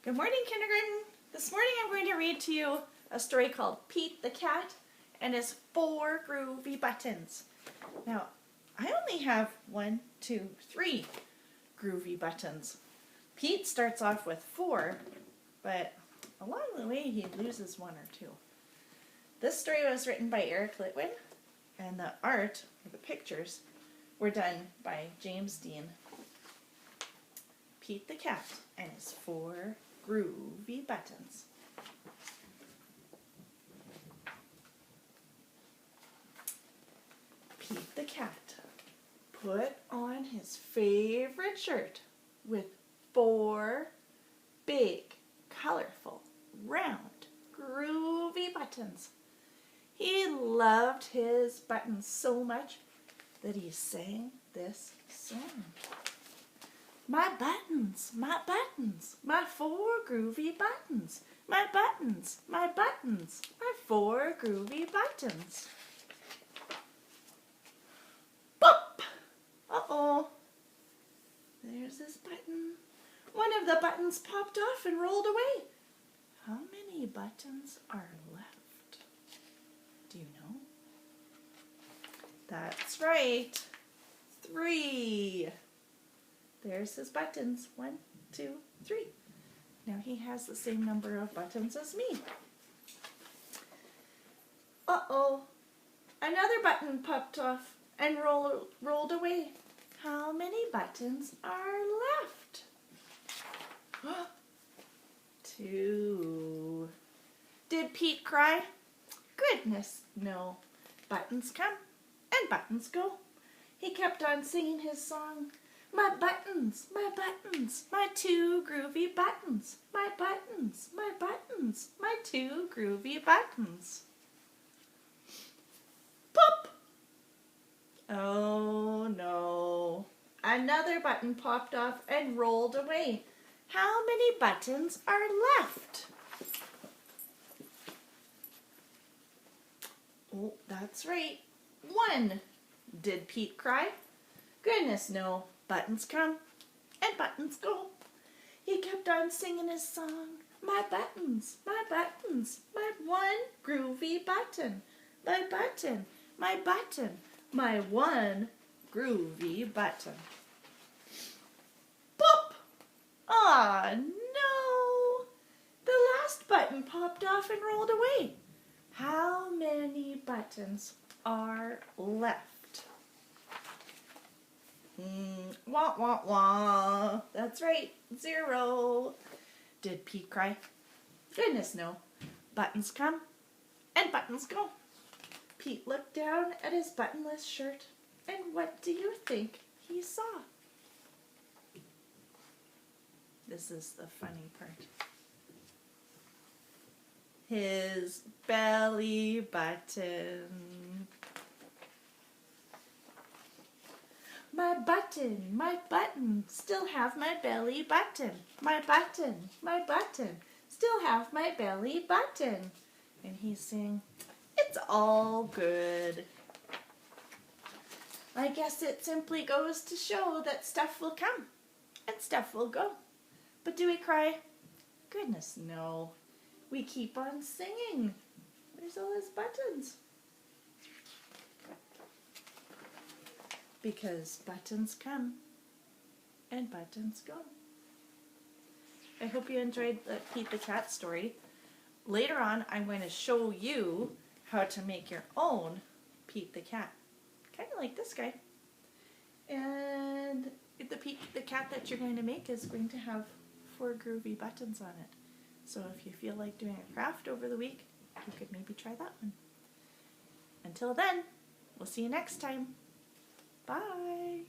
Good morning, kindergarten. This morning I'm going to read to you a story called Pete the Cat and his 4 groovy buttons. Now, I only have 3 groovy buttons. Pete starts off with 4, but along the way he loses 1 or 2. This story was written by Eric Litwin, and the art, or the pictures, were done by James Dean. Pete the Cat and his 4 groovy buttons. Pete the Cat put on his favorite shirt with 4 big, colorful, round, groovy buttons. He loved his buttons so much that he sang this song. My buttons, my 4 groovy buttons. My buttons, my 4 groovy buttons. Pop! Uh-oh. There's his button. One of the buttons popped off and rolled away. How many buttons are left? Do you know? That's right. 3. There's his buttons. 1, 2, 3. Now he has the same number of buttons as me. Uh-oh. Another button popped off and rolled away. How many buttons are left? 2. Did Pete cry? Goodness, no. Buttons come and buttons go. He kept on singing his song. My buttons, my 2 groovy buttons. My buttons, my 2 groovy buttons. Pop! Oh no. Another button popped off and rolled away. How many buttons are left? Oh, that's right. 1. Did Pete cry? Goodness, no. Buttons come and buttons go. He kept on singing his song. My buttons, my 1 groovy button. My 1 groovy button. Pop! Ah, no! The last button popped off and rolled away. How many buttons are left? Wah, wah, wah. That's right, 0. Did Pete cry? Goodness, no. Buttons come and buttons go. Pete looked down at his buttonless shirt, and what do you think he saw? This is the funny part. His belly button. My button, still have my belly button. My button, still have my belly button. And he's saying, it's all good. I guess it simply goes to show that stuff will come and stuff will go. But do we cry? Goodness, no. We keep on singing. Where's all his buttons? Because buttons come and buttons go. I hope you enjoyed the Pete the Cat story. Later on, I'm going to show you how to make your own Pete the Cat. Kind of like this guy. And the Pete the Cat that you're going to make is going to have 4 groovy buttons on it. So if you feel like doing a craft over the week, you could maybe try that one. Until then, we'll see you next time. Bye.